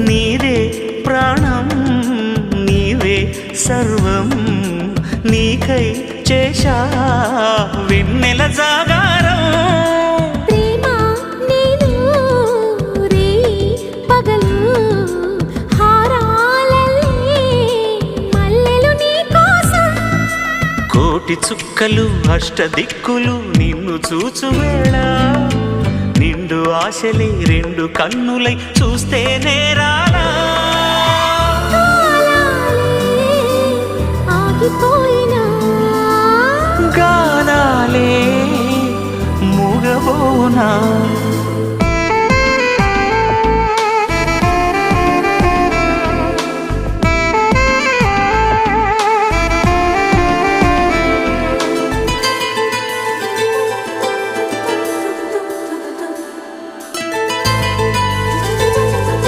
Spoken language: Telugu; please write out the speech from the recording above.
నీదే ప్రాణం నీవే సర్వం నీకై చేశా వెన్నెల జాగారం ప్రేమ నేను రే పగలు హారాలల్లే మల్లెలు నీ కోసం కోటి చుక్కలు అష్టదిక్కులు నిన్ను చూచువేళ నిండు ఆశలే రెండు కన్నులై చూస్తే నేరాలా ఆగిపోయినా గానాలే మూగబోనా